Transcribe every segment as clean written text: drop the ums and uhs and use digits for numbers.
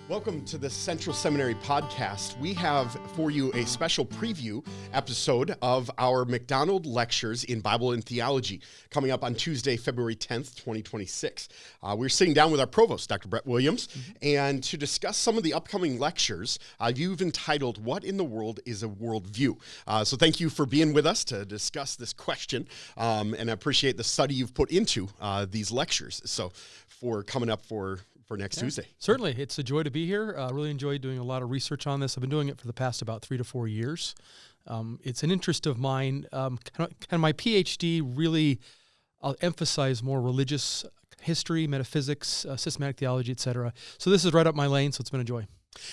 Welcome to the Central Seminary podcast. We have for you a special preview episode of our McDonald Lectures in Bible and Theology coming up on Tuesday, February 10th, 2026. We're sitting down with our provost, Dr. Brett Williams, and to discuss some of the upcoming lectures, you've entitled, What in the World is a Worldview? So thank you for being with us to discuss this question, and I appreciate the study you've put into these lectures. So for coming up for next Tuesday. Certainly. It's a joy to be here. Really enjoyed doing a lot of research on this. I've been doing it for the past about 3 to 4 years. It's an interest of mine. Kind of my PhD really, I'll emphasize more religious history, metaphysics, systematic theology, etc. So this is right up my lane, so it's been a joy.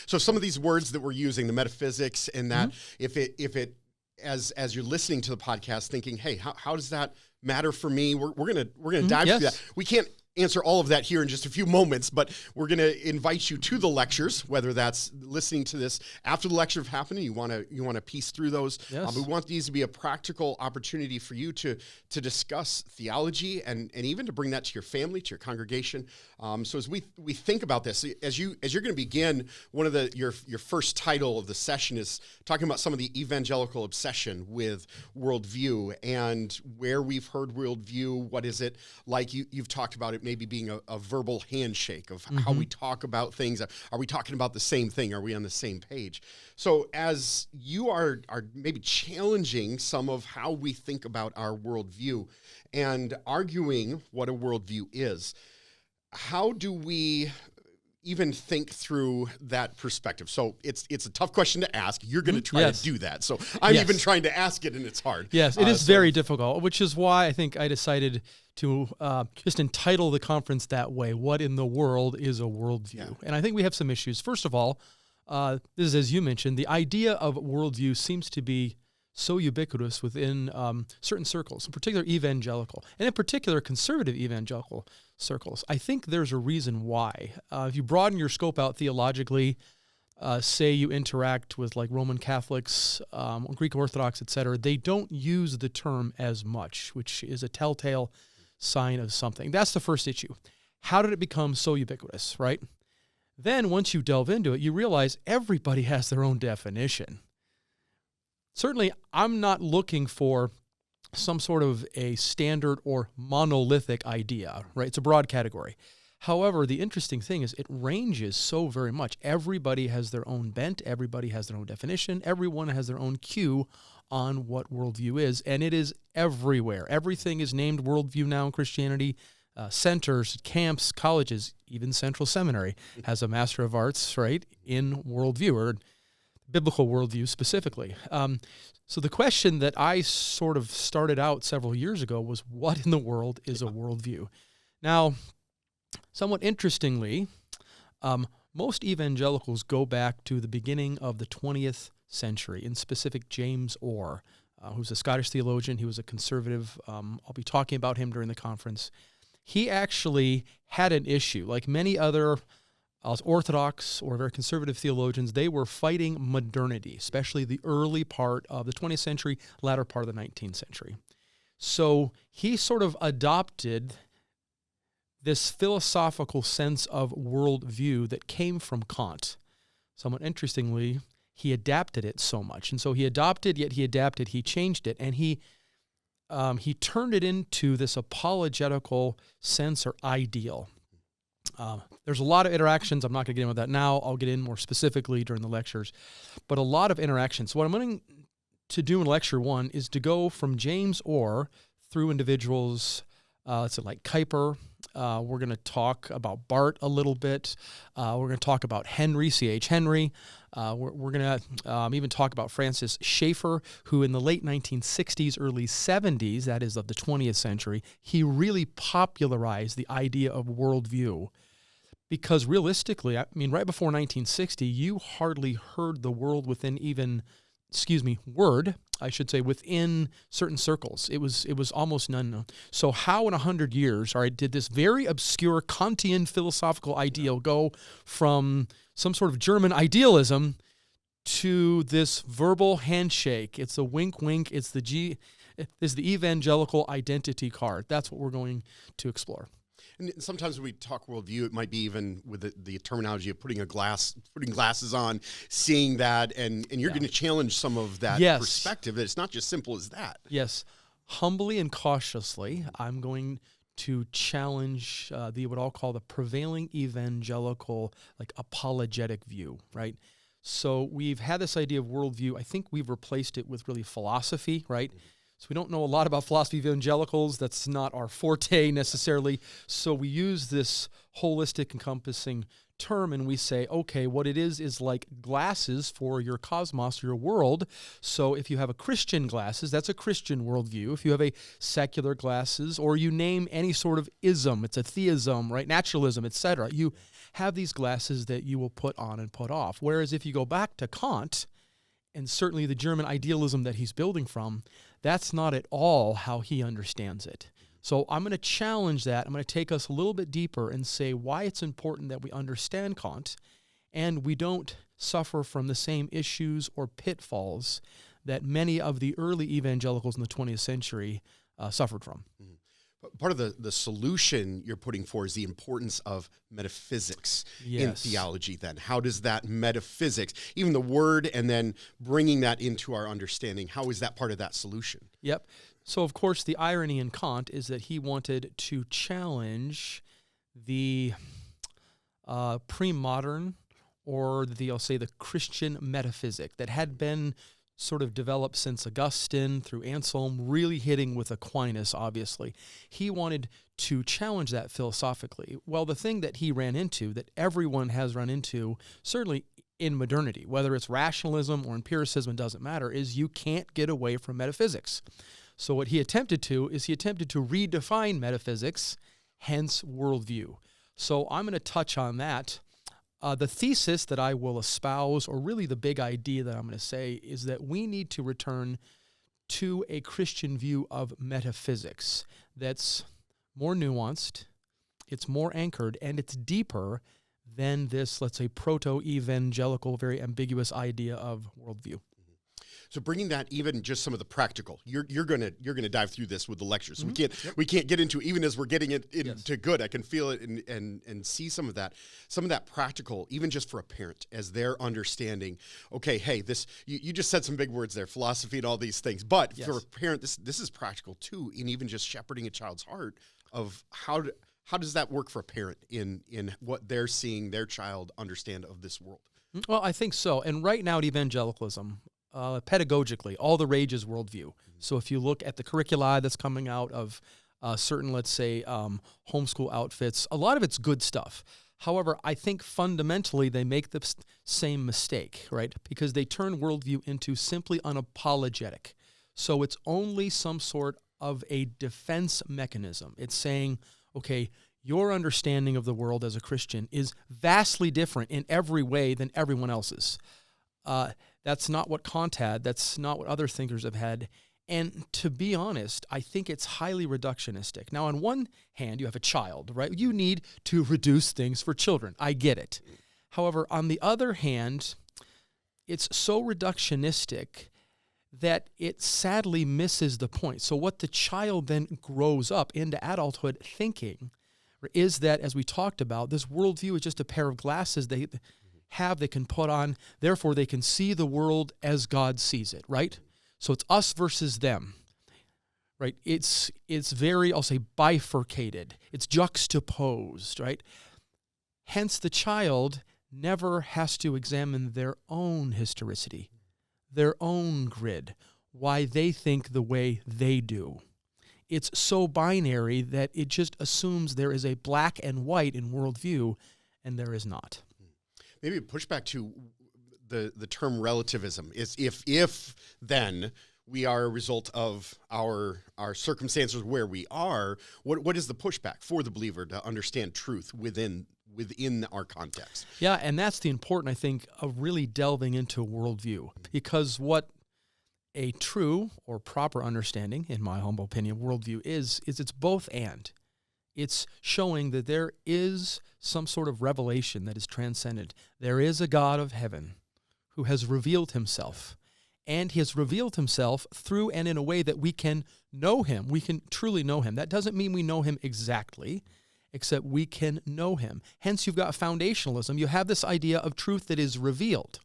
So some of these words that we're using, the metaphysics and that, if it as you're listening to the podcast thinking, hey, how does that matter for me? We're gonna dive through that. We can't answer all of that here in just a few moments, but we're going to invite you to the lectures, whether that's listening to this after the lecture have happened and you want to piece through those. Yes. We want these to be a practical opportunity for you to discuss theology and even to bring that to your family, to your congregation. So as we think about this, as you're going to begin, one of your first title of the session is talking about some of the evangelical obsession with worldview and where we've heard worldview. What is it like? You've talked about it maybe being a verbal handshake of how we talk about things. Are we talking about the same thing? Are we on the same page? So as you are maybe challenging some of how we think about our worldview and arguing what a worldview is, how do we even think through that perspective? So it's a tough question to ask. You're going to try to do that. So I'm even trying to ask it, and it's hard. Yes, it is very difficult, which is why I think I decided to just entitle the conference that way, What in the World is a Worldview? Yeah. And I think we have some issues. First of all, this is, as you mentioned, the idea of worldview seems to be so ubiquitous within certain circles, in particular evangelical, and in particular conservative evangelical circles. I think there's a reason why. If you broaden your scope out theologically, say you interact with like Roman Catholics, Greek Orthodox, etc., they don't use the term as much, which is a telltale sign of something. That's the first issue. How did it become so ubiquitous, right? Then once you delve into it, you realize everybody has their own definition. Certainly, I'm not looking for some sort of a standard or monolithic idea, right? It's a broad category. However, the interesting thing is it ranges so very much. Everybody has their own bent. Everybody has their own definition. Everyone has their own cue on what worldview is, and it is everywhere. Everything is named worldview now in Christianity. Centers, camps, colleges, even Central Seminary has a Master of Arts, right, in worldview, or biblical worldview specifically. So the question that I sort of started out several years ago was, what in the world is a worldview? Now, somewhat interestingly, most evangelicals go back to the beginning of the 20th century, in specific James Orr, who's a Scottish theologian. He was a conservative. I'll be talking about him during the conference. He actually had an issue, like many other Orthodox or very conservative theologians. They were fighting modernity, especially the early part of the 20th century, latter part of the 19th century. So he sort of adopted this philosophical sense of worldview that came from Kant. Somewhat interestingly, he adapted it so much. And so he adopted, yet he adapted, he changed it, and he turned it into this apologetical sense or ideal. There's a lot of interactions. I'm not going to get into that now. I'll get in more specifically during the lectures. But a lot of interactions. So what I'm going to do in lecture 1 is to go from James Orr through individuals, let's say like Kuyper. We're going to talk about Barth a little bit. We're going to talk about Henry, C.H. Henry. We're going to even talk about Francis Schaeffer, who in the late 1960s, early 70s, that is of the 20th century, he really popularized the idea of worldview. Because realistically, I mean, right before 1960, you hardly heard the world within even, within certain circles. It was almost none. So how in 100 years, all right, did this very obscure Kantian philosophical ideal go from some sort of German idealism to this verbal handshake? It's a wink, it's the evangelical identity card. That's what we're going to explore. And sometimes when we talk worldview, it might be even with the terminology of putting glasses on, seeing that, and you're going to challenge some of that perspective. That it's not just simple as that. Yes. Humbly and cautiously, I'm going to challenge what I'll call the prevailing evangelical, like apologetic view, right? So we've had this idea of worldview. I think we've replaced it with really philosophy, right? So we don't know a lot about philosophy evangelicals. That's not our forte necessarily. So we use this holistic, encompassing term, and we say, okay, what it is like glasses for your cosmos, your world. So if you have a Christian glasses, that's a Christian worldview. If you have a secular glasses, or you name any sort of ism, it's a theism, right? Naturalism, etc. You have these glasses that you will put on and put off. Whereas if you go back to Kant, and certainly the German idealism that he's building from, that's not at all how he understands it. So I'm going to challenge that. I'm going to take us a little bit deeper and say why it's important that we understand Kant and we don't suffer from the same issues or pitfalls that many of the early evangelicals in the 20th century suffered from. Mm-hmm. Part of the solution you're putting for is the importance of metaphysics in theology then. How does that metaphysics, even the word and then bringing that into our understanding, how is that part of that solution? Yep. So, of course, the irony in Kant is that he wanted to challenge the pre-modern, or I'll say the Christian metaphysic that had been sort of developed since Augustine through Anselm, really hitting with Aquinas, obviously. He wanted to challenge that philosophically. Well, the thing that he ran into, that everyone has run into, certainly in modernity, whether it's rationalism or empiricism, it doesn't matter, is you can't get away from metaphysics. So what he attempted to redefine metaphysics, hence worldview. So I'm going to touch on that. The thesis that I will espouse, or really the big idea that I'm going to say, is that we need to return to a Christian view of metaphysics that's more nuanced, it's more anchored, and it's deeper than this, let's say, proto-evangelical, very ambiguous idea of worldview. So bringing that, even just some of the practical, you're gonna dive through this with the lectures. So we can't get into, even as we're getting it into good. I can feel it and see some of that practical, even just for a parent as they're understanding. Okay, hey, this you just said some big words there, philosophy and all these things. But for a parent, this is practical too, in even just shepherding a child's heart of how does that work for a parent in what they're seeing their child understand of this world. Well, I think so. And right now at evangelicalism, pedagogically, all the rage is worldview. So if you look at the curricula that's coming out of certain, let's say, homeschool outfits, a lot of it's good stuff. However, I think fundamentally they make the same mistake, right? Because they turn worldview into simply unapologetic. So it's only some sort of a defense mechanism. It's saying, okay, your understanding of the world as a Christian is vastly different in every way than everyone else's. That's not what Kant had. That's not what other thinkers have had. And to be honest, I think it's highly reductionistic. Now, on one hand, you have a child, right? You need to reduce things for children. I get it. However, on the other hand, it's so reductionistic that it sadly misses the point. So what the child then grows up into adulthood thinking is that, as we talked about, this worldview is just a pair of glasses they can put on, therefore they can see the world as God sees it, right? So it's us versus them, right? It's very, I'll say, bifurcated. It's juxtaposed, right? Hence, the child never has to examine their own historicity, their own grid, why they think the way they do. It's so binary that it just assumes there is a black and white in worldview, and there is not. Maybe a pushback to the term relativism is if then we are a result of our circumstances where we are, what is the pushback for the believer to understand truth within our context? Yeah, and that's the important, I think, of really delving into worldview, because what a true or proper understanding, in my humble opinion, worldview is it's both and. It's showing that there is some sort of revelation that is transcendent. There is a God of heaven who has revealed himself, and he has revealed himself through and in a way that we can know him. We can truly know him. That doesn't mean we know him exactly, except we can know him. Hence, you've got foundationalism. You have this idea of truth that is revealed.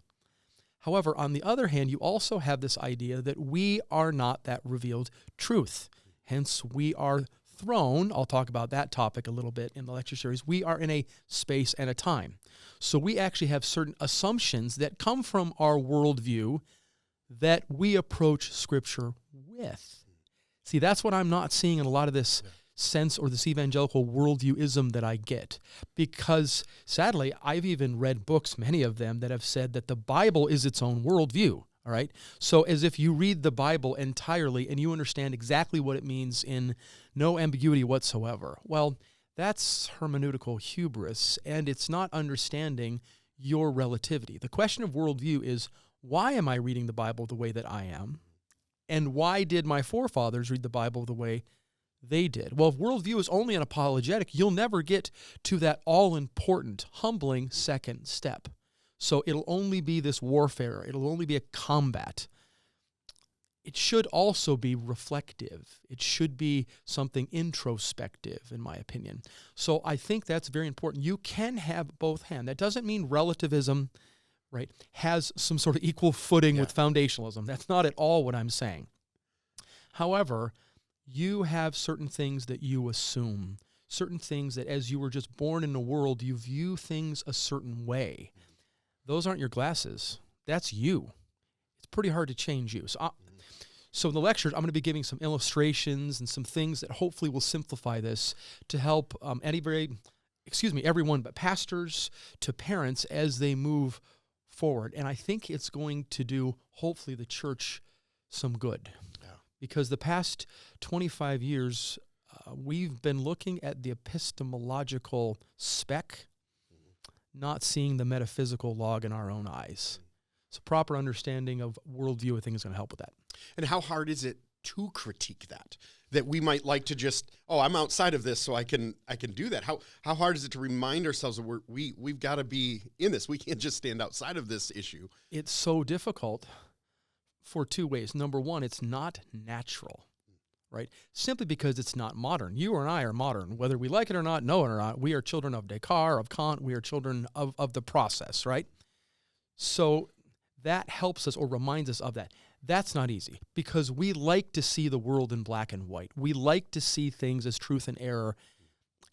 However, on the other hand, you also have this idea that we are not that revealed truth. Hence, we are thrown, I'll talk about that topic a little bit in the lecture series, we are in a space and a time. So we actually have certain assumptions that come from our worldview that we approach Scripture with. See, that's what I'm not seeing in a lot of this sense or this evangelical worldviewism that I get. Because, sadly, I've even read books, many of them, that have said that the Bible is its own worldview. All right? So as if you read the Bible entirely and you understand exactly what it means in no ambiguity whatsoever. Well, that's hermeneutical hubris, and it's not understanding your relativity. The question of worldview is, why am I reading the Bible the way that I am? And why did my forefathers read the Bible the way they did? Well, if worldview is only an apologetic, you'll never get to that all-important, humbling second step. So it'll only be this warfare. It'll only be a combat. It should also be reflective. It should be something introspective, in my opinion. So I think that's very important. You can have both hands. That doesn't mean relativism, right, has some sort of equal footing with foundationalism. That's not at all what I'm saying. However, you have certain things that you assume, certain things that as you were just born in the world, you view things a certain way. Those aren't your glasses. That's you. It's pretty hard to change you. So in the lectures, I'm going to be giving some illustrations and some things that hopefully will simplify this to help everyone, but pastors to parents as they move forward. And I think it's going to do, hopefully, the church some good. Yeah. Because the past 25 years, we've been looking at the epistemological speck, not seeing the metaphysical log in our own eyes. So proper understanding of worldview, I think, is going to help with that. And how hard is it to critique that? That we might like to just, I'm outside of this, so I can do that. How hard is it to remind ourselves that we've got to be in this? We can't just stand outside of this issue. It's so difficult for two ways. Number one, it's not natural, right? Simply because it's not modern. You and I are modern. Whether we like it or not, know it or not, we are children of Descartes, of Kant, we are children of the process, right? So that helps us or reminds us of that. That's not easy because we like to see the world in black and white. We like to see things as truth and error,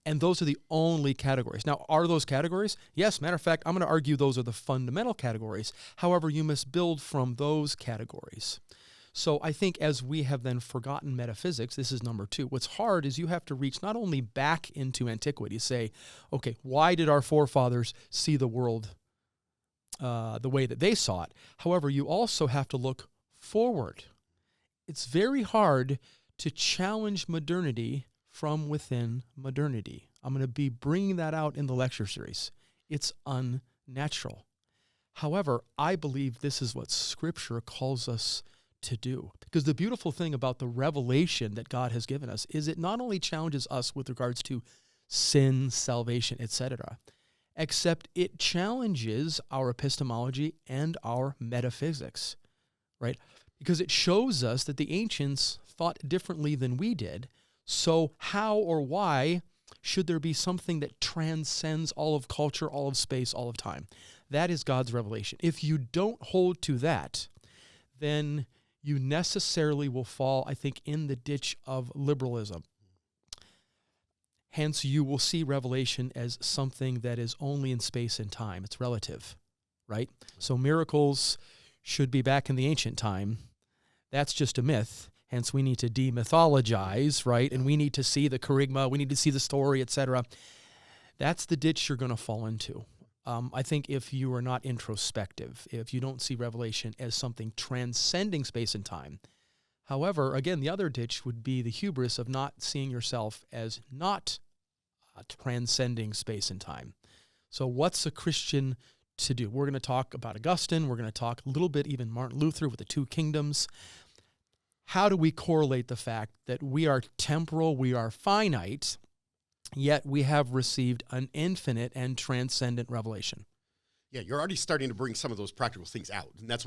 and those are the only categories. Now, are those categories? Yes, matter of fact, I'm going to argue those are the fundamental categories. However, you must build from those categories. So I think as we have then forgotten metaphysics, this is number two. What's hard is you have to reach not only back into antiquity, say, okay, why did our forefathers see the world the way that they saw it? However, you also have to look forward. It's very hard to challenge modernity from within modernity. I'm going to be bringing that out in the lecture series. It's unnatural. However, I believe this is what Scripture calls us to do. Because the beautiful thing about the revelation that God has given us is it not only challenges us with regards to sin, salvation, etc., except it challenges our epistemology and our metaphysics, right? Because it shows us that the ancients thought differently than we did. So how or why should there be something that transcends all of culture, all of space, all of time? That is God's revelation. If you don't hold to that, then you necessarily will fall, I think, in the ditch of liberalism. Hence, you will see revelation as something that is only in space and time. It's relative, right? So miracles should be back in the ancient time. That's just a myth. Hence, we need to demythologize, right? And we need to see the charisma, we need to see the story, etc. That's the ditch you're going to fall into. I think if you are not introspective, if you don't see revelation as something transcending space and time. However, again, the other ditch would be the hubris of not seeing yourself as not transcending space and time. So what's a Christian to do? We're going to talk about Augustine. We're going to talk a little bit even Martin Luther with the two kingdoms. How do we correlate the fact that we are temporal, we are finite, yet we have received an infinite and transcendent revelation? Yeah, you're already starting to bring some of those practical things out, and that's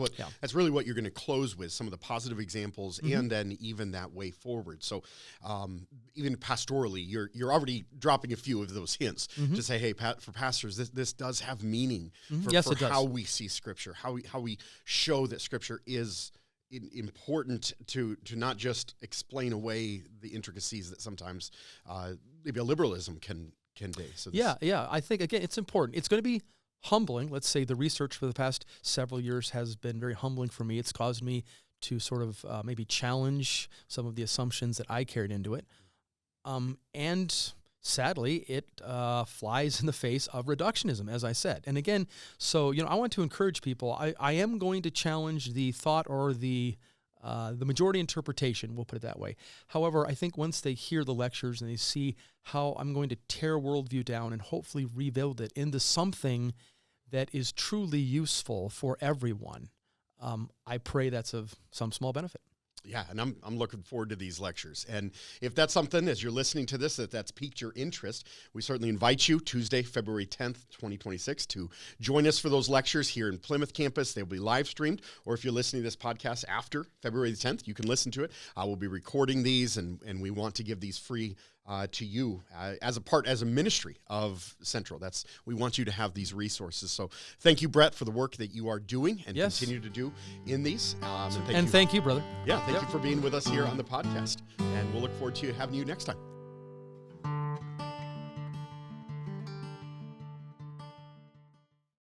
really what you're going to close with, some of the positive examples, and then even that way forward. So, even pastorally, you're already dropping a few of those hints to say, hey, for pastors, this does have meaning for how we see Scripture, how we show that Scripture is important to not just explain away the intricacies that sometimes maybe a liberalism can do. So I think again it's important. It's going to be humbling. Let's say the research for the past several years has been very humbling for me. It's caused me to sort of maybe challenge some of the assumptions that I carried into it. And sadly, it flies in the face of reductionism, as I said. And again, so, I want to encourage people. I am going to challenge the thought or the majority interpretation, we'll put it that way. However, I think once they hear the lectures and they see how I'm going to tear worldview down and hopefully rebuild it into something that is truly useful for everyone, I pray that's of some small benefit. Yeah, and I'm looking forward to these lectures. And if that's something, as you're listening to this, that's piqued your interest, we certainly invite you Tuesday, February 10th, 2026, to join us for those lectures here in Plymouth campus. They'll be live streamed, or if you're listening to this podcast after February the 10th, you can listen to it. I will be recording these, and we want to give these free to you as a ministry of Central. We want you to have these resources. So thank you, Brett, for the work that you are doing and continue to do in these. Thank you, brother. Yeah, thank you for being with us here on the podcast. And we'll look forward to having you next time.